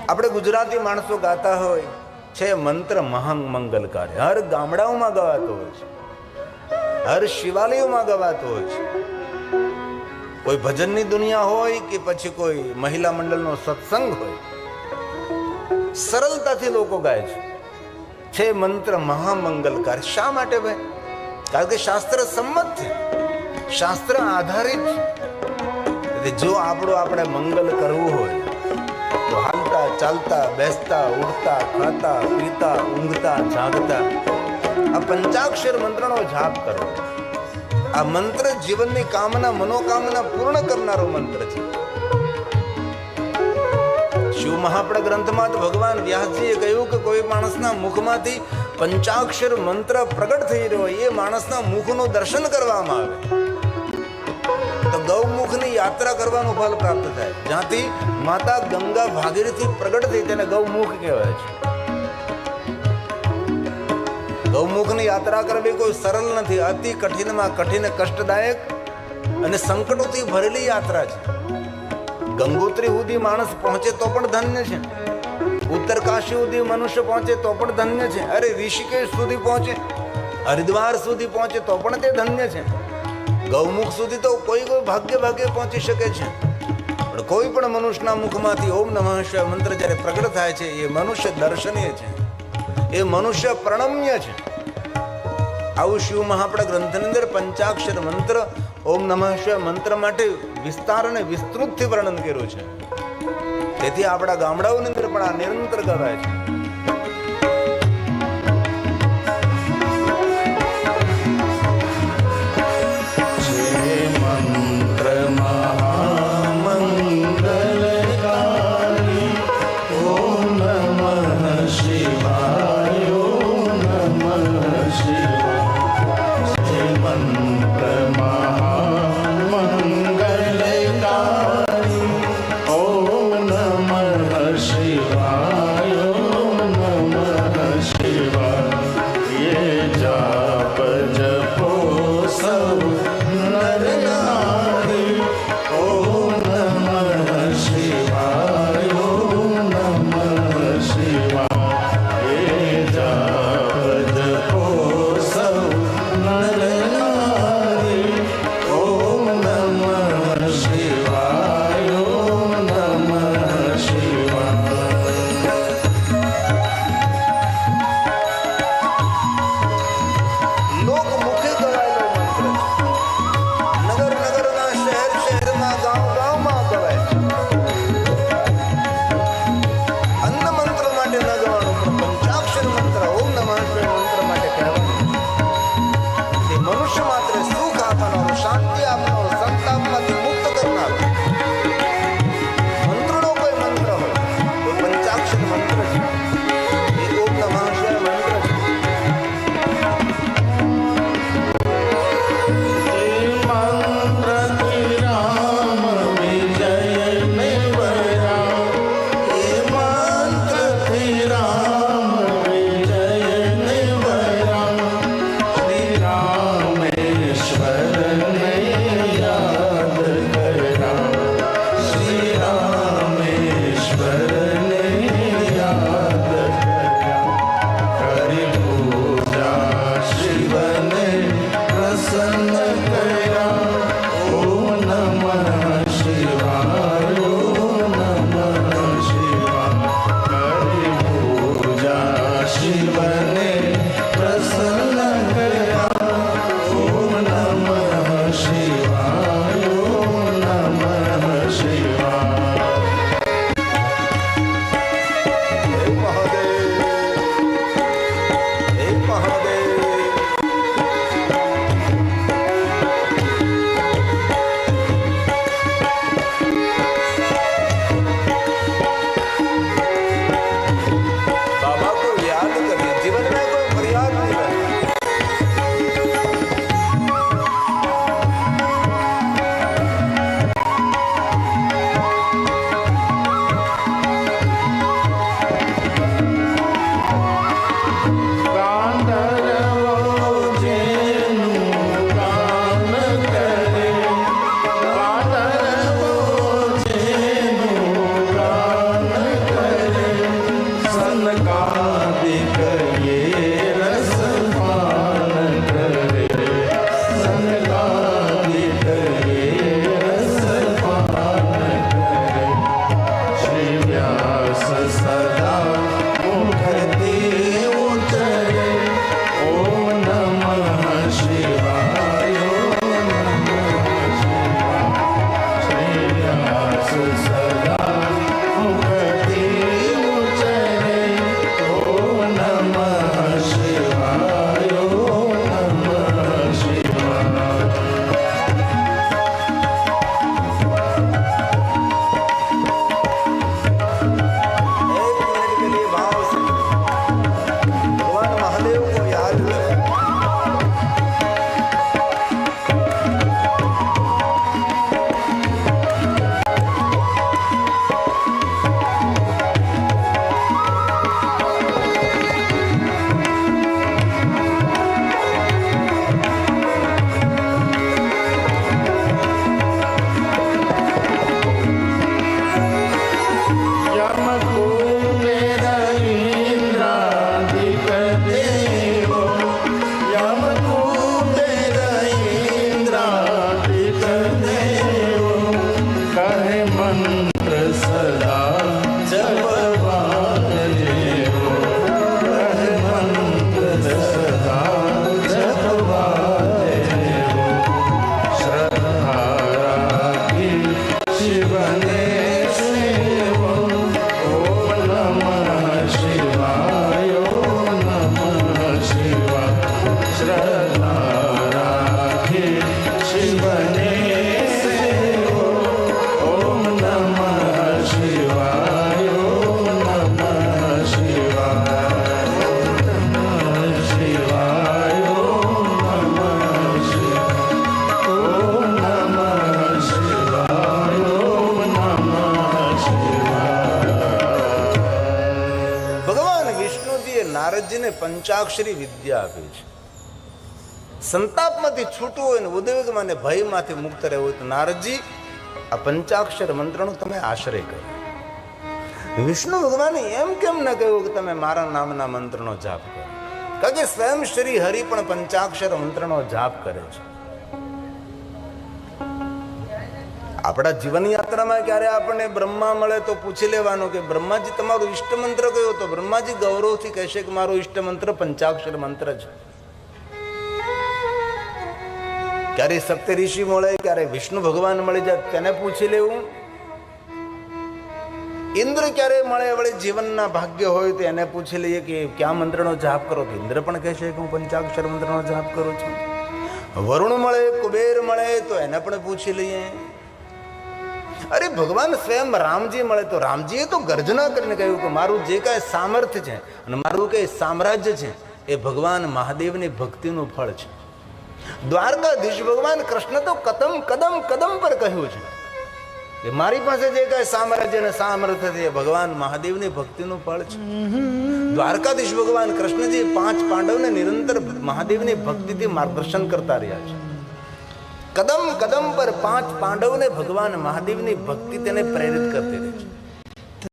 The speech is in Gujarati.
આપણે ગુજરાતી માણસો ગાતા હોય છે મંત્ર મહાન મંગલકારી, હર ગામડાઓમાં ગવાતો હોય છે, હર શિવાલયોમાં ગવાતો હોય છે. કોઈ ભજનની દુનિયા હોય કે પછી કોઈ મહિલા મંડળનો સત્સંગ હોય, સરળતાથી લોકો ગાય છે મંત્ર મહામંગલકારી. શા માટે ભાઈ? કારણ કે શાસ્ત્ર સંમત છે, શાસ્ત્ર આધારિત છે. જો આપણે મંગલ કરવું હોય તો હાલતા ચાલતા બેસતા ઉઠતા ખાતા પીતા ઊંઘતા જાગતા આ પંચાક્ષર મંત્રનો જાપ કરો. આ મંત્ર જીવનની કામના મનોકામના પૂર્ણ કરનારો મંત્ર છે. શિવ મહાપડ ગ્રંથમાં તો ભગવાન વ્યાસજીએ કહ્યું કે કોઈ માણસના મુખમાંથી પંચાક્ષર મંત્ર પ્રગટ થઈ રહ્યો હોય એ માણસના મુખનું દર્શન કરવામાં આવે તો ગૌમુખની યાત્રા કરવાનું ફળ પ્રાપ્ત થાય. જ્યાંથી માતા ગંગા ભાગીરથી પ્રગટ થઈ તેને ગૌમુખ કહેવાય છે. ગૌમુખની યાત્રા કરવી કોઈ સરળ નથી, અતિ કઠિનમાં કઠિન, કષ્ટદાયક અને સંકટોથી ભરેલી યાત્રા છે. ગંગોત્રી સુધી માણસ પહોંચે તો પણ ધન્ય છે, ઉત્તરકાશી સુધી મનુષ્ય પહોંચે તો પણ ધન્ય છે, અરે ઋષિકેશ સુધી પહોંચે, હરિદ્વાર સુધી પહોંચે તો પણ તે ધન્ય છે. ગૌમુખ સુધી તો કોઈ ભાગ્ય પહોંચી શકે છે, પણ કોઈ પણ મનુષ્યના મુખમાંથી ઓમ નમઃ શિવાય મંત્ર જ્યારે પ્રગટ થાય છે એ મનુષ્ય દર્શનીય છે, એ મનુષ્ય પ્રણમ્ય છે. આવું શિવ મહાપડ ગ્રંથની અંદર પંચાક્ષર મંત્ર ઓમ નમઃ શિવાય મંત્ર માટે વિસ્તાર અને વિસ્તૃતથી વર્ણન કર્યું છે. તેથી આપણા ગામડાઓની અંદર પણ આ નિરંતર ગવાય છે. શિવાય નારદજીને પંચાક્ષરી વિદ્યા આપી છે. સંતાપમાંથી છૂટવું હોય ને ઉદ્વેગમાં ને ભયમાંથી મુક્ત રહેવું હોય તો નારદજી આ પંચાક્ષર મંત્રનો તમે આશ્રય કરો. વિષ્ણુ ભગવાને એમ કેમ ન કહ્યું કે તમે મારા નામના મંત્રનો જાપ કરો? કારણ કે સ્વયં શ્રી હરિ પણ પંચાક્ષર મંત્રનો જાપ કરે છે. આપણા જીવન યાત્રામાં ક્યારે આપણને બ્રહ્મા મળે તો પૂછી લેવાનું કે બ્રહ્માજી તમારો ઈષ્ટ મંત્ર કયો? તો બ્રહ્માજી ગૌરવથી કહેશે કે મારો ઈષ્ટ મંત્ર પંચાક્ષર મંત્ર છે. ક્યારે સપ્ત ઋષિ મળે, ક્યારે વિષ્ણુ ભગવાન મળી જાય તેને પૂછી લેવું. ઇન્દ્ર ક્યારે મળે વળે જીવનના ભાગ્ય હોય તો એને પૂછી લઈએ કે ક્યાં મંત્રનો જાપ કરો? તો ઇન્દ્ર પણ કહેશે કે હું પંચાક્ષર મંત્રનો જાપ કરું છું. વરુણ મળે, કુબેર મળે તો એને પણ પૂછી લઈએ. અરે ભગવાન સ્વયં રામજી મળે તો રામજીએ તો ગર્જના કરીને કહ્યું કે મારું જે કાંઈ સામર્થ્ય છે અને મારું કઈ સામ્રાજ્ય છે એ ભગવાન મહાદેવની ભક્તિનું ફળ છે. દ્વારકાધીશ ભગવાન કૃષ્ણ તો કદમ કદમ કદમ પર કહ્યું છે કે મારી પાસે જે કાંઈ સામ્રાજ્ય અને સામર્થ્ય છે એ ભગવાન મહાદેવની ભક્તિનું ફળ છે. દ્વારકાધીશ ભગવાન કૃષ્ણજી 5 પાંડવને નિરંતર મહાદેવની ભક્તિથી માર્ગદર્શન કરતા રહ્યા છે. કદમ કદમ પર 5 પાંડવને ભગવાન મહાદેવની ભક્તિ તેને પ્રેરિત કરતી રહી છે.